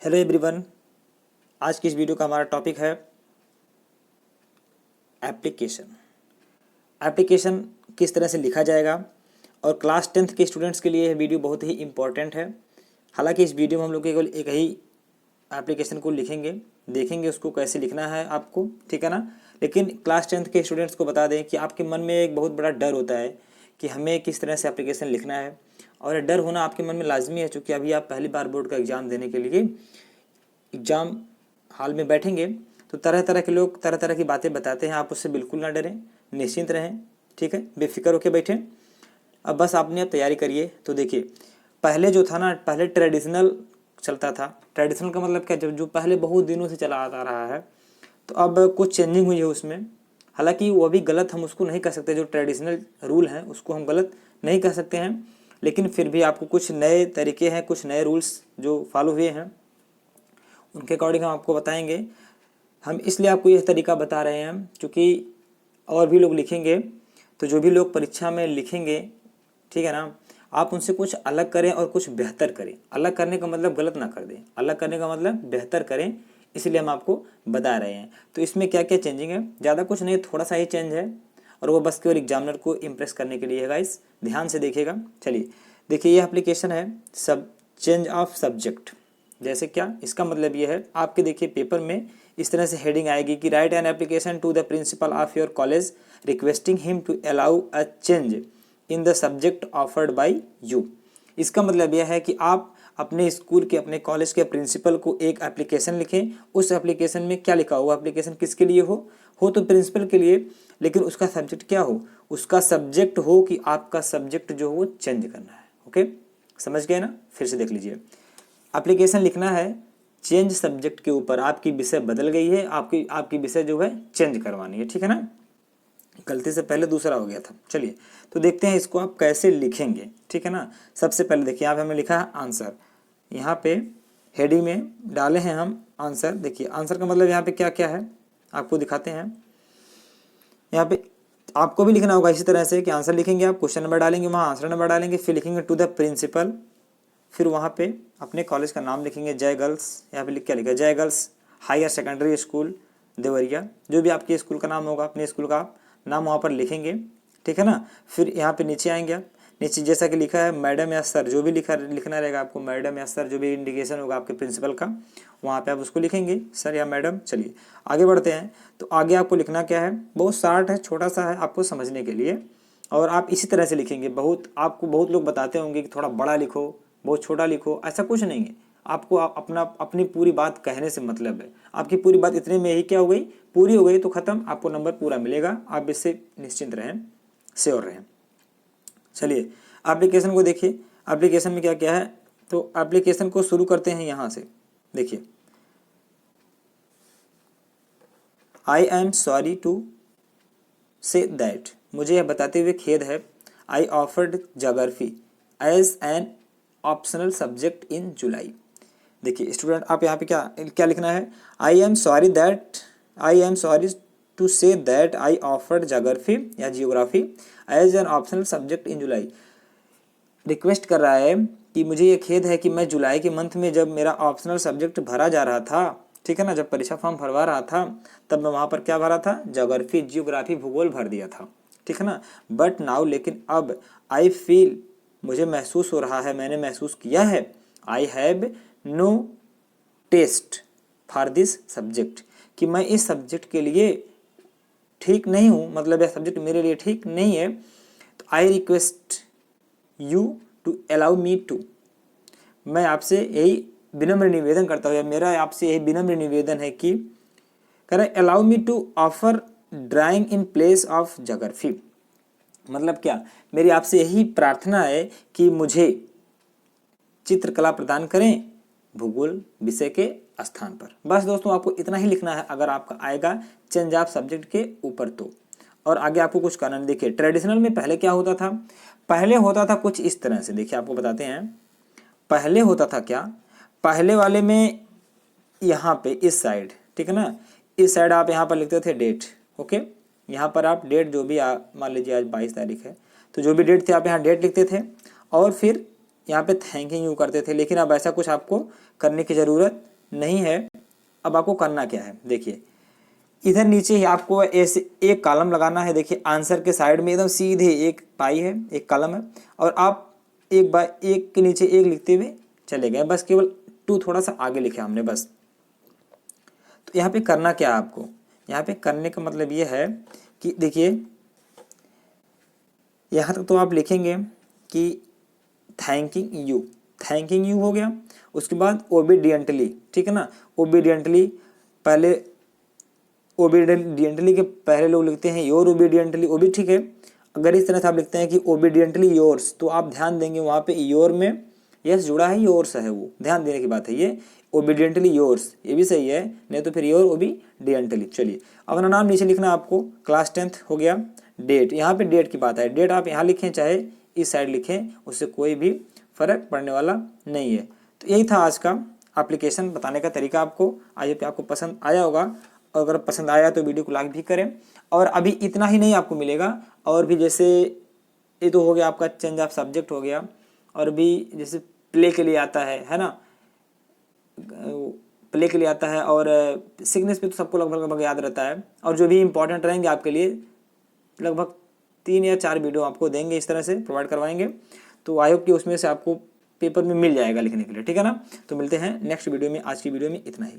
Hello everyone. आज की इस वीडियो का हमारा टॉपिक है एप्लीकेशन। एप्लीकेशन किस तरह से लिखा जाएगा और क्लास 10th के स्टूडेंट्स के लिए यह वीडियो बहुत ही इम्पॉर्टेंट है। हालांकि इस वीडियो में हम लोग केवल एक ही एप्लीकेशन को लिखेंगे, देखेंगे उसको कैसे लिखना है आपको, ठीक है ना। लेकिन क्लास 10th के स्टूडेंट्स को बता दें कि आपके मन में एक बहुत बड़ा डर होता है कि हमें किस तरह से एप्लीकेशन लिखना है, और डर होना आपके मन में लाजमी है, क्योंकि अभी आप पहली बार बोर्ड का एग्ज़ाम देने के लिए एग्ज़ाम हाल में बैठेंगे तो तरह तरह के लोग तरह तरह की बातें बताते हैं। आप उससे बिल्कुल ना डरें, निश्चिंत रहें, ठीक है, बेफिक्र होकर बैठें। अब बस आपने अब तैयारी करिए। तो देखिए, पहले जो था ना, पहले ट्रेडिशनल चलता था। ट्रेडिशनल का मतलब क्या, जब जो पहले बहुत दिनों से चला आ रहा है, तो अब कुछ चेंजिंग हुई है उसमें। हालांकि वो भी गलत हम उसको नहीं कह सकते, जो ट्रेडिशनल रूल हैं उसको हम गलत नहीं कह सकते हैं, लेकिन फिर भी आपको कुछ नए तरीके हैं, कुछ नए रूल्स जो फॉलो हुए हैं उनके अकॉर्डिंग हम आपको बताएंगे। हम इसलिए आपको यह तरीका बता रहे हैं क्योंकि और भी लोग लिखेंगे, तो जो भी लोग परीक्षा में लिखेंगे, ठीक है ना, आप उनसे कुछ अलग करें और कुछ बेहतर करें। अलग करने का मतलब गलत ना कर दें, अलग करने का मतलब बेहतर करें, इसलिए हम आपको बता रहे हैं। तो इसमें क्या क्या चेंजिंग है, ज़्यादा कुछ नहीं, थोड़ा सा ही चेंज है, और वो बस केवल एग्जामिनर को इम्प्रेस करने के लिए है गाइस, ध्यान से देखिएगा। चलिए देखिए, ये एप्लीकेशन है सब चेंज ऑफ सब्जेक्ट। जैसे क्या, इसका मतलब ये है, आपके देखिए पेपर में इस तरह से हेडिंग आएगी कि write an application to the principal of your college requesting him to allow a change in the subject offered by you. इसका मतलब यह है कि आप अपने स्कूल के, अपने कॉलेज के प्रिंसिपल को एक एप्लीकेशन लिखें। उस एप्लीकेशन में क्या लिखा हो, एप्लीकेशन किसके लिए हो तो प्रिंसिपल के लिए, लेकिन उसका सब्जेक्ट क्या हो, उसका सब्जेक्ट हो कि आपका सब्जेक्ट जो हो वो चेंज करना है। ओके, समझ गए ना। फिर से देख लीजिए, एप्लीकेशन लिखना है चेंज सब्जेक्ट के ऊपर। आपकी विषय बदल गई है, आपकी विषय जो है चेंज करवानी है, ठीक है ना। गलती से पहले दूसरा हो गया था। चलिए तो देखते हैं इसको आप कैसे लिखेंगे, ठीक है ना। सबसे पहले देखिए, यहाँ पे हमने लिखा है आंसर, यहाँ पे हेडिंग में डाले हैं हम आंसर। देखिए आंसर का मतलब यहाँ पे क्या क्या है आपको दिखाते हैं। यहाँ पे आपको भी लिखना होगा इसी तरह से कि आंसर लिखेंगे आप, क्वेश्चन नंबर डालेंगे, वहाँ आंसर नंबर डालेंगे, फिर लिखेंगे टू द प्रिंसिपल, फिर वहाँ पे अपने कॉलेज का नाम लिखेंगे, जय गर्ल्स, यहाँ पे लिख क्या लिखा है, Jai girls higher secondary school Deoria. जो भी आपके स्कूल का नाम होगा, अपने स्कूल का आप नाम वहाँ पर लिखेंगे, ठीक है ना। फिर यहाँ पे नीचे आएंगे आप, नीचे जैसा कि लिखा है मैडम या सर, जो भी लिखना रहेगा आपको, मैडम या सर जो भी इंडिकेशन होगा आपके प्रिंसिपल का, वहाँ पे आप उसको लिखेंगे, सर या मैडम। चलिए आगे बढ़ते हैं। तो आगे आपको लिखना क्या है, बहुत शार्ट है, छोटा सा है आपको समझने के लिए, और आप इसी तरह से लिखेंगे। आपको बहुत लोग बताते होंगे कि थोड़ा बड़ा लिखो, बहुत छोटा लिखो, ऐसा कुछ नहीं है। आपको अपनी पूरी बात कहने से मतलब है। आपकी पूरी बात इतने में ही क्या हो गई, पूरी हो गई तो ख़त्म, आपको नंबर पूरा मिलेगा, आप इससे निश्चिंत रहें, श्योर रहें। चलिए एप्लीकेशन को देखिए, एप्लीकेशन में क्या क्या है। तो एप्लीकेशन को शुरू करते हैं यहाँ से। देखिए, I am sorry to say that, मुझे यह बताते हुए खेद है, I offered geography as an optional subject in July. देखिए स्टूडेंट, आप यहाँ पे क्या क्या लिखना है, I am sorry to say that I offered geography या geography as an optional subject in July. Request कर रहा है कि मुझे ये खेद है कि मैं जुलाई के मंथ में जब मेरा ऑप्शनल सब्जेक्ट भरा जा रहा था, ठीक है ना, जब परीक्षा फॉर्म भरवा रहा था, तब मैं वहाँ पर क्या भरा था, जोग्राफी, जियोग्राफी, भूगोल भर दिया था, ठीक है ना। बट नाउ, लेकिन अब, आई फील, मुझे महसूस हो रहा है, मैंने महसूस किया है, I have no taste for this subject, कि मैं इस सब्जेक्ट के लिए ठीक नहीं हूँ, मतलब यह सब्जेक्ट मेरे लिए ठीक नहीं है। तो I request you to allow me to, मैं आपसे यही विनम्र निवेदन करता हूँ, या मेरा आपसे यही विनम्र निवेदन है कि करें allow me to offer drawing in place of geography. मतलब क्या, मेरी आपसे यही प्रार्थना है कि मुझे चित्रकला प्रदान करें भूगोल विषय के स्थान पर। बस दोस्तों, आपको इतना ही लिखना है अगर आपका आएगा चेंज ऑफ सब्जेक्ट के ऊपर तो। और आगे आपको कुछ करना नहीं। देखिए ट्रेडिशनल में पहले क्या होता था, पहले होता था कुछ इस तरह से। देखिए आपको बताते हैं, पहले होता था क्या, पहले वाले में यहाँ पे इस साइड, ठीक है ना, इस साइड आप यहाँ पर लिखते थे डेट। ओके, यहाँ पर आप डेट जो भी मान लीजिए आज 22 तारीख है, तो जो भी डेट थे आप यहाँ डेट लिखते थे, और फिर यहाँ पे थैंकिंग यू करते थे, लेकिन अब ऐसा कुछ आपको करने की ज़रूरत नहीं है। अब आपको करना क्या है, देखिए इधर नीचे ही आपको ऐसे एक कॉलम लगाना है। देखिए आंसर के साइड में एकदम सीधे एक पाई है, एक कॉलम है, और आप एक बार एक के नीचे एक लिखते हुए चले गए, बस केवल 2 थोड़ा सा आगे लिखा हमने बस। तो यहाँ पे करना क्या है आपको, यहाँ पे करने का मतलब ये है कि देखिए यहाँ तक तो आप लिखेंगे कि थैंकिंग यू हो गया। उसके बाद ओबीडियंटली, ठीक है ना, ओबीडियंटली पहले, ओबीडियंटली के पहले लोग लिखते हैं योर ओबीडियंटली, वो भी ठीक है। अगर इस तरह से आप लिखते हैं कि ओबीडियंटली योर्स, तो आप ध्यान देंगे वहाँ पे योर में यस जुड़ा है, योर्स है, वो ध्यान देने की बात है। ये ओबीडियंटली योर्स, ये भी सही है, नहीं तो फिर योर ओबीडियंटली। चलिए अपना नाम नीचे लिखना आपको, क्लास 10th हो गया। डेट, यहाँ पे डेट की बात है, डेट आप यहाँ लिखें चाहे इस साइड लिखें, उससे कोई भी फर्क पड़ने वाला नहीं है। तो यही था आज का एप्लीकेशन बताने का तरीका आपको। आई होप आपको पसंद आया होगा, और अगर पसंद आया तो वीडियो को लाइक भी करें। और अभी इतना ही नहीं आपको मिलेगा, और भी जैसे ये तो हो गया आपका चेंज ऑफ सब्जेक्ट हो गया, और भी जैसे प्ले के लिए आता है ना, प्ले के लिए आता है, और सिकनेस पे तो सबको लगभग याद रहता है। और जो भी इंपॉर्टेंट रहेंगे आपके लिए लगभग 3 या 4 वीडियो आपको देंगे, इस तरह से प्रोवाइड करवाएंगे। तो आई होप कि उसमें से आपको पेपर में मिल जाएगा लिखने के लिए, ठीक है ना। तो मिलते हैं नेक्स्ट वीडियो में, आज की वीडियो में इतना ही।